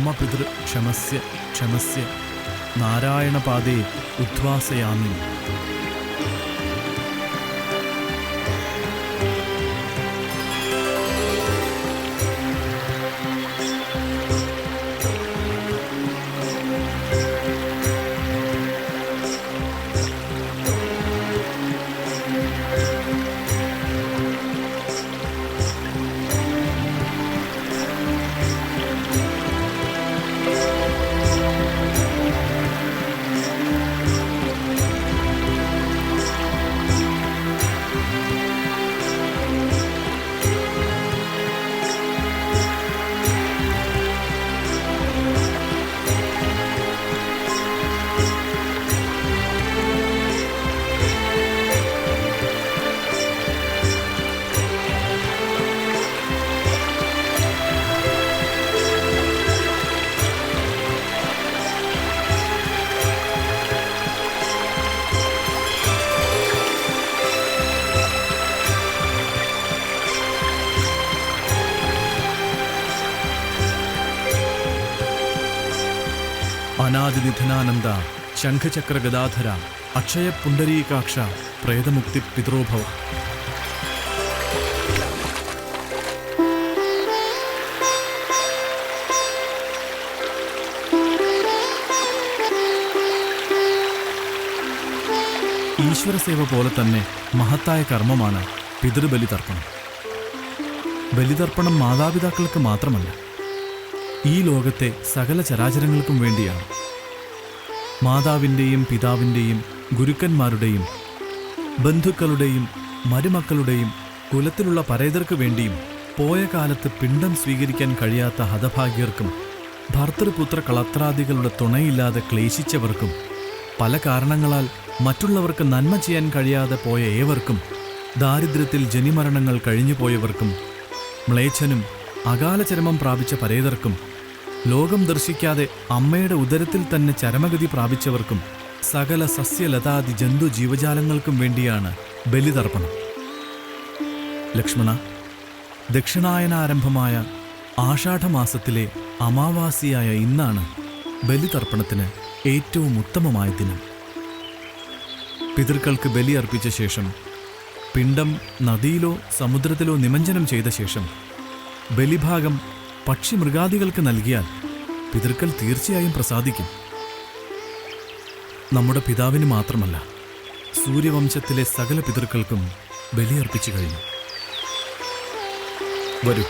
മമ പിതൃ ക്ഷമസ്യ ക്ഷമസ്യ നാരായണപാദേ ഉദ്ധ്വാസയാമി. അനാദിനിധനാനന്ദ ശംഖചക്ര ഗദാധര അക്ഷയ പുണ്ടരീകാക്ഷ പ്രേതമുക്തി പിതൃഭവ. ഈശ്വരസേവ പോലെ തന്നെ മഹത്തായ കർമ്മമാണ് പിതൃബലിതർപ്പണം. ബലിതർപ്പണം മാതാപിതാക്കൾക്ക് മാത്രമല്ല, ഈ ലോകത്തെ സകല ചരാചരങ്ങൾക്കും വേണ്ടിയാണ്. മാതാവിൻ്റെയും പിതാവിൻ്റെയും ഗുരുക്കന്മാരുടെയും ബന്ധുക്കളുടെയും മരുമക്കളുടെയും കുലത്തിലുള്ള പരേതർക്ക് വേണ്ടിയും പോയ കാലത്ത് പിണ്ഡം സ്വീകരിക്കാൻ കഴിയാത്ത ഹതഭാഗ്യർക്കും ഭർത്തൃപുത്ര കളത്രാദികളുടെ തുണയില്ലാതെ ക്ലേശിച്ചവർക്കും പല കാരണങ്ങളാൽ മറ്റുള്ളവർക്ക് നന്മ ചെയ്യാൻ കഴിയാതെ പോയ ഏവർക്കും, ദാരിദ്ര്യത്തിൽ ജനിമരണങ്ങൾ കഴിഞ്ഞുപോയവർക്കും, മ്ലേച്ഛനും അകാലചരമം പ്രാപിച്ച പരേതർക്കും, ലോകം ദർശിക്കാതെ അമ്മയുടെ ഉദരത്തിൽ തന്നെ ചരമഗതി പ്രാപിച്ചവർക്കും, സകല സസ്യലതാദി ജന്തു ജീവജാലങ്ങൾക്കും വേണ്ടിയാണ് ബലിതർപ്പണം. ലക്ഷ്മണ, ദക്ഷിണായനാരംഭമായ ആഷാഢമാസത്തിലെ അമാവാസിയായ ഇന്നാണ് ബലിതർപ്പണത്തിന് ഏറ്റവും ഉത്തമമായ ദിനം. പിതൃക്കൾക്ക് ബലി അർപ്പിച്ച ശേഷം പിണ്ഡം നദിയിലോ സമുദ്രത്തിലോ നിമഞ്ജനം ചെയ്ത ശേഷം ബലിഭാഗം പക്ഷി മൃഗാദികൾക്ക് നൽകിയാൽ പിതൃക്കൾ തീർച്ചയായും പ്രസാദിക്കും. നമ്മുടെ പിതാവിന് മാത്രമല്ല, സൂര്യവംശത്തിലെ സകല പിതൃക്കൾക്കും ബലിയർപ്പിച്ചു കഴിഞ്ഞു. വരൂ,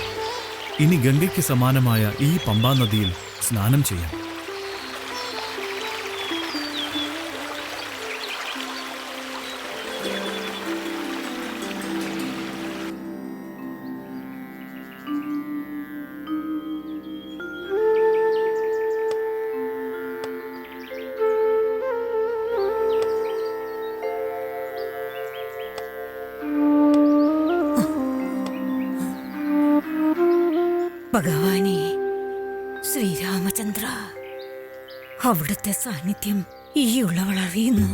ഇനി ഗംഗയ്ക്ക് സമാനമായ ഈ പമ്പാ നദിയിൽ സ്നാനം ചെയ്യാം. ഭഗവാനെ ശ്രീരാമചന്ദ്ര, അവിടുത്തെ സാന്നിധ്യം ഈ ഉള്ളവൾ അറിയുന്നു.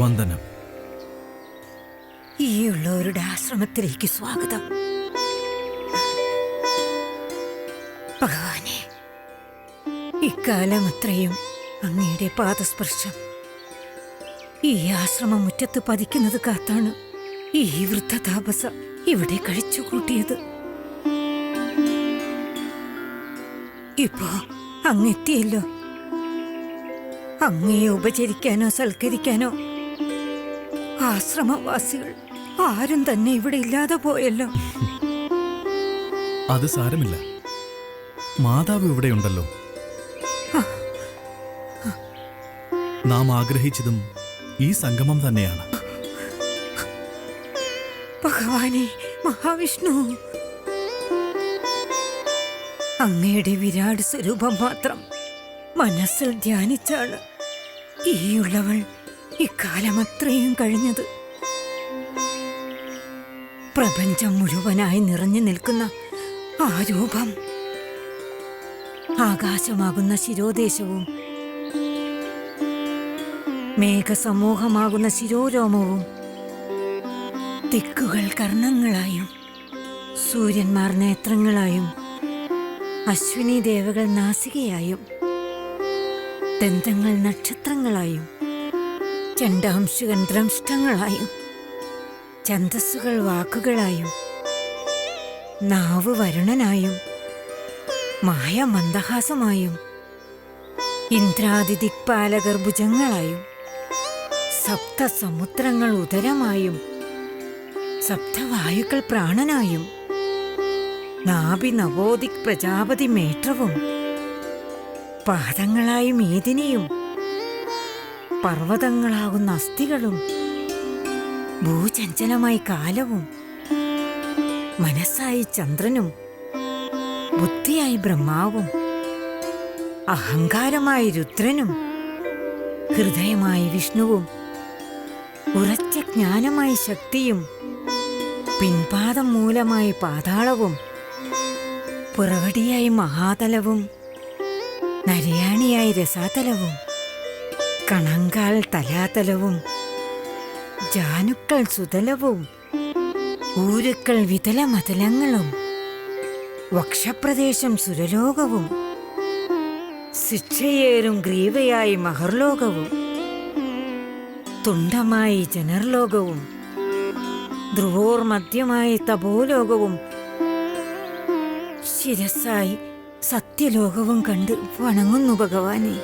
വന്ദനം. ഈ ഉള്ളവരുടെ ആശ്രമത്തിലേക്ക് സ്വാഗതം. ഭഗവാനെ, ഇക്കാലം അത്രയും അങ്ങയുടെ പാദസ്പർശം ഈ ആശ്രമ മുറ്റത്ത് പതിക്കുന്നത് കാത്താണ് ഈ വൃദ്ധ താപസ ഇവിടെ കഴിച്ചുകൂട്ടിയത്. ഇപ്പോ അങ്ങെത്തിയല്ലോ. അങ്ങയെ ഉപചരിക്കാനോ സൽക്കരിക്കാനോ ആശ്രമവാസികൾ ആരും തന്നെ ഇവിടെ ഇല്ലാതെ പോയല്ലോ. അത് സാരമില്ല, മാതാവ് ഇവിടെയുണ്ടല്ലോ. നാം ആഗ്രഹിച്ചതും ഈ സംഗമം തന്നെയാണ്. ഭഗവാനെ, മഹാവിഷ്ണു, അങ്ങയുടെ വിരാട് സ്വരൂപം മാത്രം മനസ്സിൽ ധ്യാനിച്ചാണ് ഈയുള്ളവൾ ഇക്കാലം അത്രയും കഴിഞ്ഞത്. പ്രപഞ്ചം മുഴുവനായി നിറഞ്ഞു നിൽക്കുന്ന ആ രൂപം, ആകാശമാകുന്ന ശിരോദേശവും മേഘസമൂഹമാകുന്ന ശിരോരോമവും, ദിക്കുകൾ കർണങ്ങളായും സൂര്യന്മാർ നേത്രങ്ങളായും അശ്വിനി ദേവകൾ നാസികയായും ദന്തങ്ങൾ നക്ഷത്രങ്ങളായും ചണ്ടാംശുകൻ ദ്രംഷ്ടങ്ങളായും ഛന്ദസ്സുകൾ വാക്കുകളായും നാവ് വരുണനായും മായ മന്ദഹാസമായും ഇന്ദ്രാദി ദിക്പാലകർ ഭുജങ്ങളായും സപ്തസമുദ്രങ്ങൾ ഉദരമായും സപ്തവായുക്കൾ പ്രാണനായും നാഭി നവോദിക് പ്രജാപതി മേട്രവും പാദങ്ങളായി മേദിനിയും പർവ്വതങ്ങളാകുന്ന അസ്ഥികളും ഭൂചഞ്ചലമായി കാലവും മനസ്സായി ചന്ദ്രനും ബുദ്ധിയായി ബ്രഹ്മാവും അഹങ്കാരമായി രുദ്രനും ഹൃദയമായി വിഷ്ണുവും ഉറച്ച ജ്ഞാനമായി ശക്തിയും പിൻപാദം മൂലമായി പാതാളവും പുറവടിയായി മഹാതലവും നരയാണിയായി രസാതലവും കണങ്കാൽ തലാതലവും ജാനുക്കൾ സുതലവും ഊരുക്കൾ വിതലമതലങ്ങളും വക്ഷപ്രദേശം സുരലോകവും ശിക്ഷയേറും ഗ്രീവയായി മഹർലോകവും തുണ്ടമായി ജനർലോകവും ധ്രുവോർമധ്യമായി തപോലോകവും ശിരസായി സത്യലോകവും കണ്ട് വണങ്ങുന്നു ഭഗവാനെ.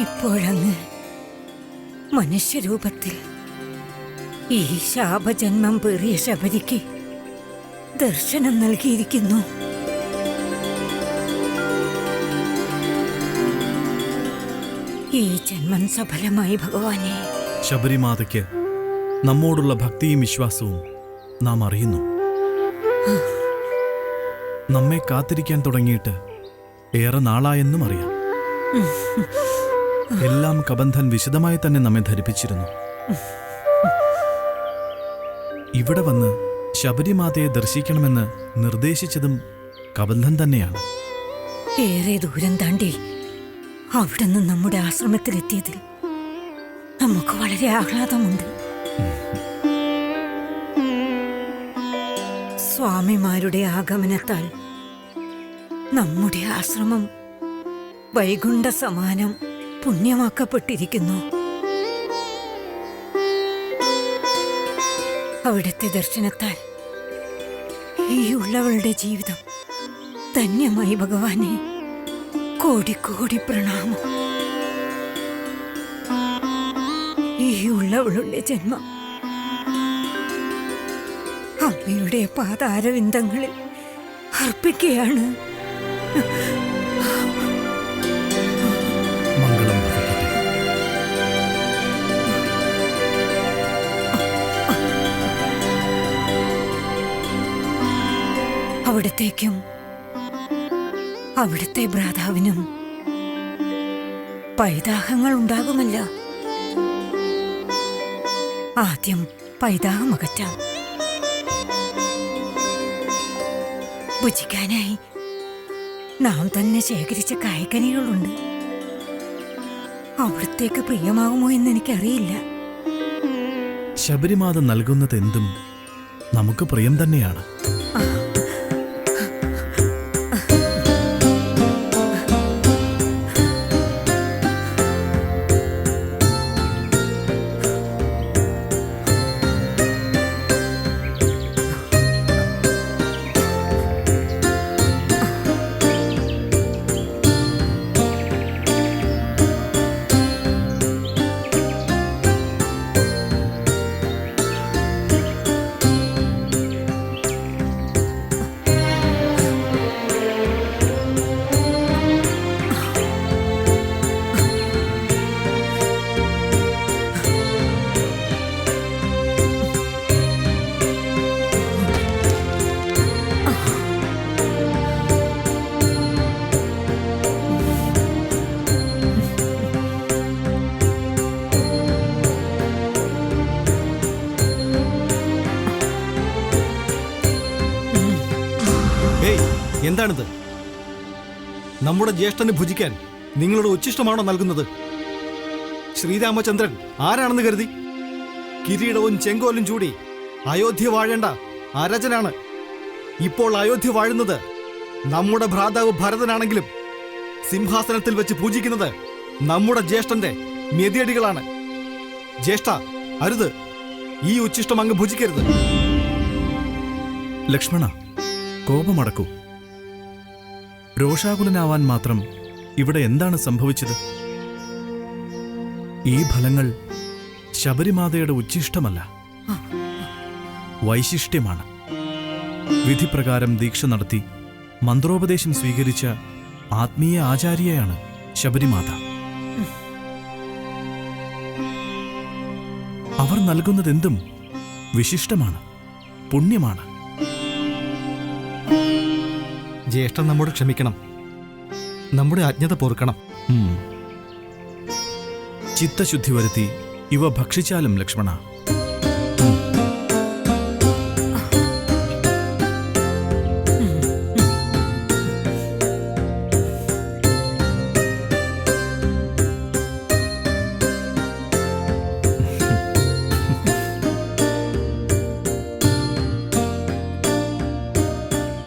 ഇപ്പോഴങ്ങ് മനുഷ്യരൂപത്തിൽ ഈ ശാപജന്മം പേറിയ ശബരിക്ക് ദർശനം നൽകിയിരിക്കുന്നു. ഈ ജന്മം സഫലമായി ഭഗവാനെ. ശബരിമാതയ്ക്ക് നമ്മോടുള്ള ഭക്തിയും വിശ്വാസവും നാം അറിയുന്നു. നമ്മെ കാത്തിരിക്കാൻ തുടങ്ങിയിട്ട് ഏറെ നാളായെന്നും അറിയാം. എല്ലാം കബന്ധൻ വിശദമായി തന്നെ നമ്മെ ധരിപ്പിച്ചിരുന്നു. ഇവിടെ വന്ന് ശബരിമാതയെ ദർശിക്കണമെന്ന് നിർദ്ദേശിച്ചതും കബന്ധൻ തന്നെയാണ്. ഏറെ ദൂരം താണ്ടി അവിടുന്ന് നമ്മുടെ ആശ്രമത്തിലെത്തിയതിൽ നമുക്ക് വളരെ ആഹ്ലാദമുണ്ട്. സ്വാമിമാരുടെ ആഗമനത്താൽ നമ്മുടെ ആശ്രമം വൈകുണ്ഠ സമാനം പുണ്യമാക്കപ്പെട്ടിരിക്കുന്നു. അവിടുത്തെ ദർശനത്താൽ ഈ ഉള്ളവളുടെ ജീവിതം ധന്യമായി ഭഗവാനെ. കോടി കോടി പ്രണാമം. ഈ ഉള്ളവളുടെ ജന്മം അമ്മയുടെ പാതാരവിന്ദങ്ങളിൽ അർപ്പിക്കുകയാണ്. മംഗളം ഭവിക്കട്ടെ. അവിടത്തേക്കും അവിടുത്തെ ഭ്രാതാവിനും പൈതാഹങ്ങൾ ഉണ്ടാകുമല്ലോ. ആദ്യം പൈതാഹം അകറ്റാം. ഭുജിക്കാനായി നാം തന്നെ ശേഖരിച്ച കായ്ക്കനികളുണ്ട്. അവിടത്തേക്ക് പ്രിയമാകുമോ എന്ന് എനിക്കറിയില്ല. ശബരിമാത നൽകുന്നതെന്തും നമുക്ക് പ്രിയം തന്നെയാണ്. എന്താണിത്? നമ്മുടെ ജ്യേഷ്ഠന് ഭുജിക്കാൻ നിങ്ങളുടെ ഉച്ഛിഷ്ടമാണോ നൽകുന്നത്? ശ്രീരാമചന്ദ്രൻ ആരാണെന്ന് കരുതി? കിരീടവും ചെങ്കോലും ചൂടി അയോധ്യ വാഴേണ്ട അരജനാണ്. ഇപ്പോൾ അയോധ്യ വാഴുന്നത് നമ്മുടെ ഭ്രാതാവ് ഭരതനാണെങ്കിലും സിംഹാസനത്തിൽ വെച്ച് പൂജിക്കുന്നത് നമ്മുടെ ജ്യേഷ്ഠന്റെ മെതിയടികളാണ്. ജ്യേഷ്ഠ, അരുത്, ഈ ഉച്ഛിഷ്ടം അങ്ങ് ഭുജിക്കരുത്. ലക്ഷ്മണ, കോപമടക്കൂ. രോഷാകുലനാവാൻ മാത്രം ഇവിടെ എന്താണ് സംഭവിച്ചത്? ഈ ഫലങ്ങൾ ശബരിമാതയുടെ ഉച്ഛിഷ്ടമല്ല, വൈശിഷ്ട്യമാണ്. വിധിപ്രകാരം ദീക്ഷ നടത്തി മന്ത്രോപദേശം സ്വീകരിച്ച ആത്മീയ ആചാര്യയാണ് ശബരിമാത. അവർ നൽകുന്നതെന്തും വിശിഷ്ടമാണ്, പുണ്യമാണ്. ജ്യേഷ്ഠൻ നമ്മോട് ക്ഷമിക്കണം, നമ്മുടെ അജ്ഞത പൊറുക്കണം. ചിത്തശുദ്ധി വരുത്തി ഇവ ഭക്ഷിച്ചാലും ലക്ഷ്മണ.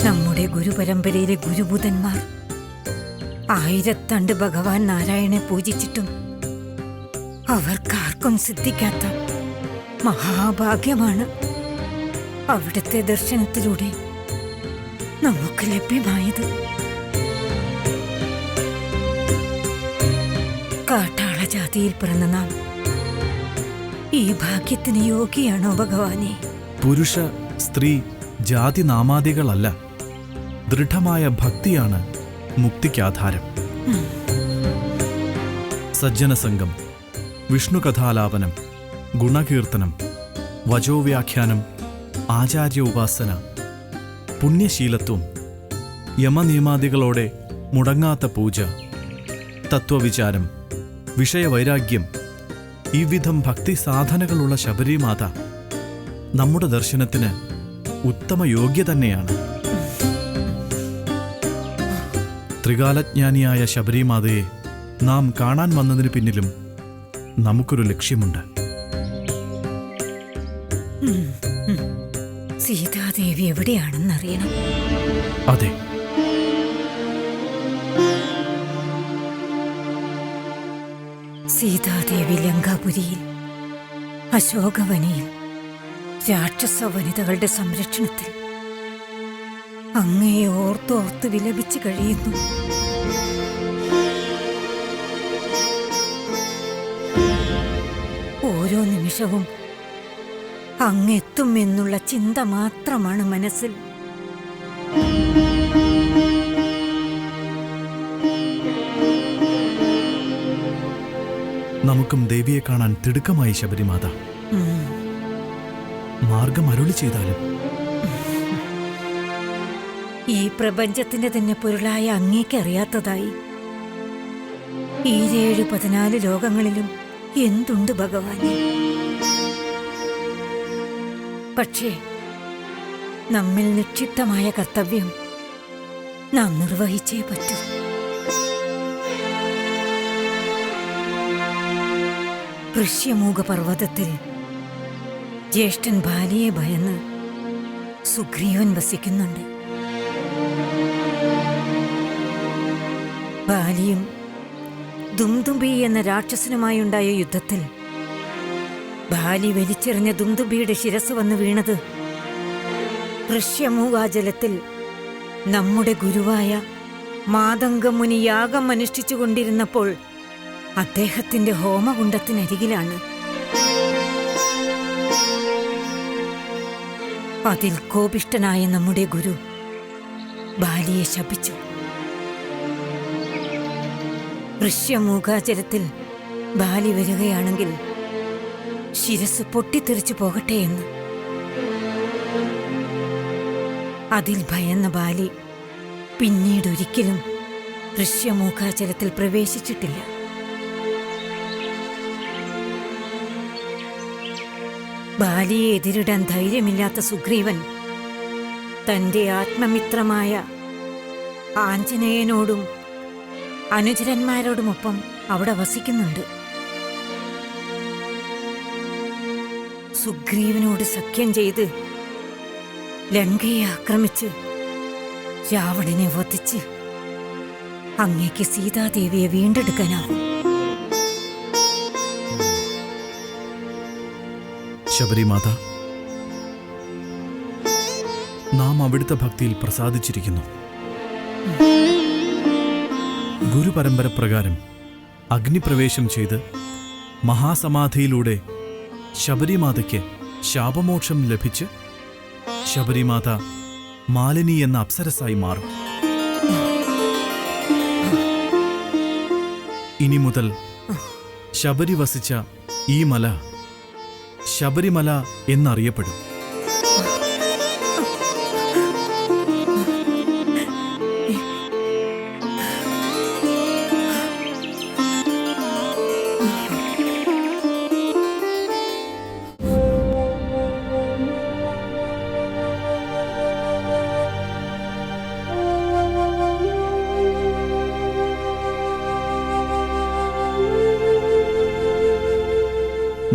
നമ്മുടെ ഗുരുപരമ്പരയിലെ ഗുരുബുധന്മാർ 1000 ആണ്ട് ഭഗവാൻ നാരായണനെ പൂജിച്ചിട്ടും അവർക്കാർക്കും സിദ്ധിക്കാത്ത മഹാഭാഗ്യമാണ് അവിടുത്തെ ദർശനത്തിലൂടെ നമുക്ക് ലഭ്യമായത്. കാട്ടാള ജാതിയിൽ പിറന്ന നാം ഈ ഭാഗ്യത്തിന് യോഗ്യയാണോ ഭഗവാനെ? പുരുഷ സ്ത്രീ ജാതി നാമാദികളല്ല, ദൃഢമായ ഭക്തിയാണ് മുക്തിക്കാധാരം. സജ്ജനസംഗം, വിഷ്ണുകഥാലാപനം, ഗുണകീർത്തനം, വചോവ്യാഖ്യാനം, ആചാര്യ ഉപാസന, പുണ്യശീലത്വം, യമനിയമാദികളോടെ മുടങ്ങാത്ത പൂജ, തത്വവിചാരം, വിഷയവൈരാഗ്യം, ഇവിധം ഭക്തി സാധനകളുള്ള ശബരിമാത നമ്മുടെ ദർശനത്തിന് ഉത്തമ യോഗ്യ തന്നെയാണ്. ത്രികാലജ്ഞാനിയായ ശബരിമാതയെ നാം കാണാൻ വന്നതിന് പിന്നിലും നമുക്കൊരു ലക്ഷ്യമുണ്ട്. സീതാദേവി എവിടെയാണെന്നറിയണം. അതെ, സീതാദേവി ലങ്കാപുരിയിൽ അശോകവനിയിൽ രാക്ഷസ വനിതകളുടെ സംരക്ഷണത്തിൽ അങ്ങയെ ഓർത്തോർത്ത് വിലപിച്ച് കഴിയുന്നു. ഓരോ നിമിഷവും അങ്ങെത്തും എന്നുള്ള ചിന്ത മാത്രമാണ് മനസ്സിൽ. നമുക്കും ദേവിയെ കാണാൻ തിടുക്കമായി ശബരിമാത. മാർഗം അരുളി ചെയ്താലും. ഈ പ്രപഞ്ചത്തിന്റെ തന്നെ പൊരുളായ അങ്ങേക്കറിയാത്തതായി ഈ 7-14 ലോകങ്ങളിലും എന്തുണ്ട് ഭഗവാനെ? പക്ഷേ നമ്മിൽ നിക്ഷിപ്തമായ കർത്തവ്യം നാം നിർവഹിച്ചേ പറ്റൂ. ഋഷ്യമൂക പർവ്വതത്തിൽ ജ്യേഷ്ഠൻ ബാലിയെ ഭയന്ന് സുഗ്രീവൻ വസിക്കുന്നുണ്ട്. ബാലിയും ദുംദുംബി എന്ന രാക്ഷസനുമായുണ്ടായ യുദ്ധത്തിൽ ബാലി വലിച്ചെറിഞ്ഞ ദുംദുംബിയുടെ ശിരസ് വന്ന് വീണത് ഋഷ്യമൂകാജലത്തിൽ നമ്മുടെ ഗുരുവായ മാതംഗമുനി യാഗം അനുഷ്ഠിച്ചുകൊണ്ടിരുന്നപ്പോൾ അദ്ദേഹത്തിന്റെ ഹോമകുണ്ഡത്തിനരികിലാണ്. അതിൽ കോപിഷ്ഠനായ നമ്മുടെ ഗുരു ബാലിയെ ശപിച്ചു. ഋഷ്യമൂകാചരത്തിൽ ബാലി വരികയാണെങ്കിൽ ശിരസ് പൊട്ടിത്തെറിച്ചു പോകട്ടെ എന്ന്. അതിൽ ഭയന്ന ബാലി പിന്നീടൊരിക്കലും ഋഷ്യമൂകാചരത്തിൽ പ്രവേശിച്ചിട്ടില്ല. ബാലിയെ എതിരിടാൻ ധൈര്യമില്ലാത്ത സുഗ്രീവൻ തന്റെ ആത്മമിത്രമായ ആഞ്ജനേയനോടും അനുചരന്മാരോടുമൊപ്പം അവിടെ വസിക്കുന്നുണ്ട്. സുഗ്രീവനോട് സഖ്യം ചെയ്ത് ലങ്കയെ ആക്രമിച്ച് രാവണനെ വധിച്ച് അങ്ങേക്ക് സീതാദേവിയെ വീണ്ടെടുക്കാനാവും. ശബരിമാത, നാം അവിടുത്തെ ഭക്തിയിൽ പ്രസാദിച്ചിരിക്കുന്നു. ഗുരുപരമ്പര പ്രകാരം അഗ്നിപ്രവേശം ചെയ്ത് മഹാസമാധിയിലൂടെ ശബരിമാതയ്ക്ക് ശാപമോക്ഷം ലഭിച്ച് ശബരിമാത മാലിനി എന്ന അപ്സരസായി മാറും. ഇനി മുതൽ ശബരി വസിച്ച ഈ മല ശബരിമല എന്നറിയപ്പെടും.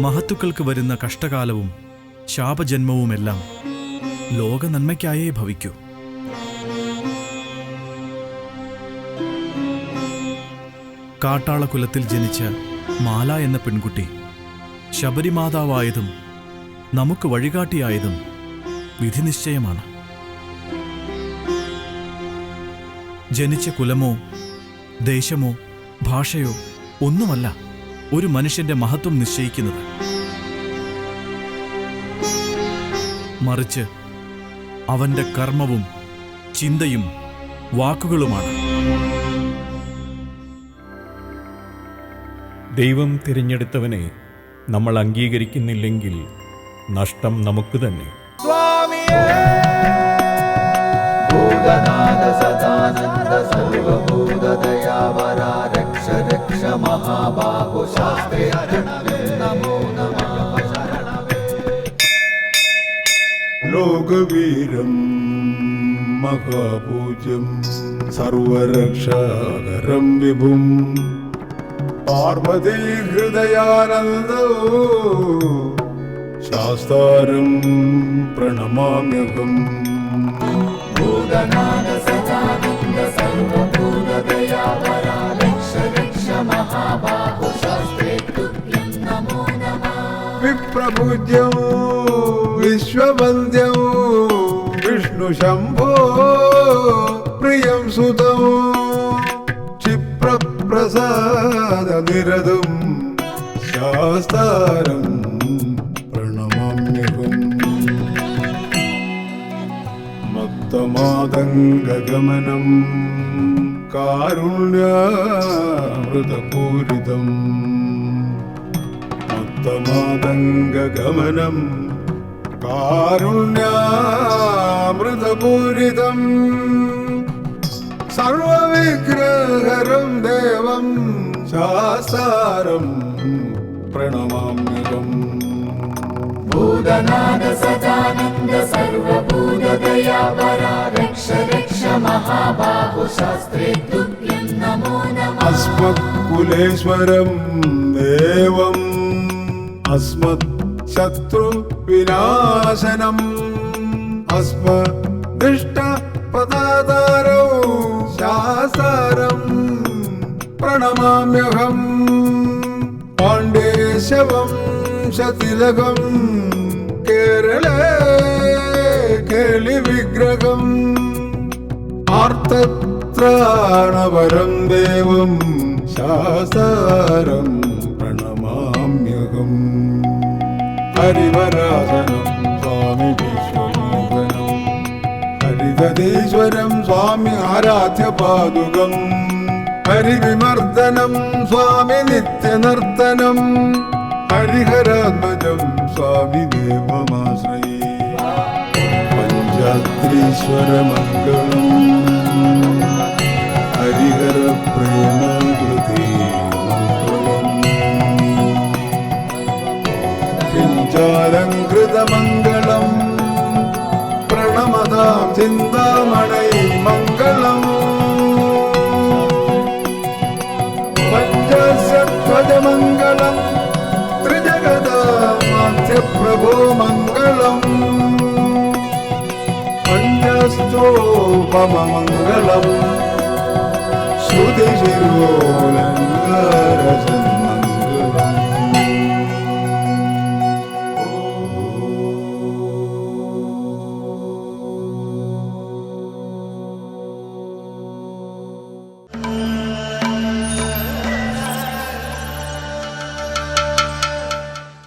മഹത്തുക്കൾക്ക് വരുന്ന കഷ്ടകാലവും ശാപജന്മവുമെല്ലാം ലോക നന്മയ്ക്കായേ ഭവിക്കൂ. കാട്ടാളകുലത്തിൽ ജനിച്ച മാല എന്ന പെൺകുട്ടി ശബരിമാതാവായതും നമുക്ക് വഴികാട്ടിയായതും വിധിനിശ്ചയമാണ്. ജനിച്ച കുലമോ ദേശമോ ഭാഷയോ ഒന്നുമല്ല ഒരു മനുഷ്യന്റെ മഹത്വം നിശ്ചയിക്കുന്നത്. മറിച്ച് അവന്റെ കർമ്മവും ചിന്തയും വാക്കുകളുമാണ്. ദൈവം തിരഞ്ഞെടുത്തവനെ നമ്മൾ അംഗീകരിക്കുന്നില്ലെങ്കിൽ നഷ്ടം നമുക്ക് തന്നെ. ഭൂതനാഥ സദാനന്ദ സർവഭൂതദയാവര രക്ഷ രക്ഷ മഹാബാഹു ശാസ്ത്രേ നമോ നമഃ. ലോകവീരം മഹാപൂജ്യം സർവരക്ഷാകരം വിഭും പാർവതീ ഹൃദയാനന്ദോ ശാസ്താരം പ്രണമാമ്യഹം. ഭൂതനാഥ സദാനന്ദ സർവഭൂതദയാവര രക്ഷ രക്ഷ മഹാബാഹു ശാസ്ത്രേ നമോ നമഃ. വിപ്രപൂജ്യം വിശ്വവന്ദ്യം വിഷ്ണു ശംഭോ പ്രിയം സുതം ക്ഷിപ്രപ്രസാദ നിരതം ശാസ്താരം പ്രണമാമ്യഹം. മത്തമാതംഗഗമനം കാരുണ്യാമൃതപൂരിതം മത്തമാതംഗഗമനം കാരുണ്യാമൃതപൂരിതം സർവവിഗ്രഹരം ദേവം ശാസ്താരം പ്രണമാമ്യഹം. ഭൂതനാഥ സദാനന്ദ സർവഭൂതദയാവര രക്ഷ രക്ഷ മഹാബാഹു ശാസ്ത്രേ നമോ നമഃ. അസ്മത്കുലേശ്വരം ദേവം അസ്മത് ശത്രു വിനാശനം അസ്മദിഷ്ട പദാതാരോ ശാസ്താരം പ്രണമാമ്യഹം. പാണ്ഡേശവം ശതിലകം കേരളേ കേളി വിഗ്രഹം ആർത്തത്രാണവരം ദേവം ശാസ്താരം പ്രണമാമ്യഹം. ഹരിവരാസനം സ്വാമി വിശ്വമോഹനം ഹരിതീശ്വരം സ്വാമി ആരാധ്യ പാദുകം ഹരിവിമർദ്ദനം സ്വാമി നിത്യനർത്തനം ഹരിഹരാത്മജം സ്വാമി ദേവമാശ്രയേ. പഞ്ചാത്രീശ്വരമംഗളം ഹരിഹര പ്രേമകൃതി മംഗളം പിഞ്ചാലങ്കൃതമംഗളം പ്രണമതാം ചിന്താമണൈ മംഗളം. മമ മംഗളം ശ്രുതിശിരോല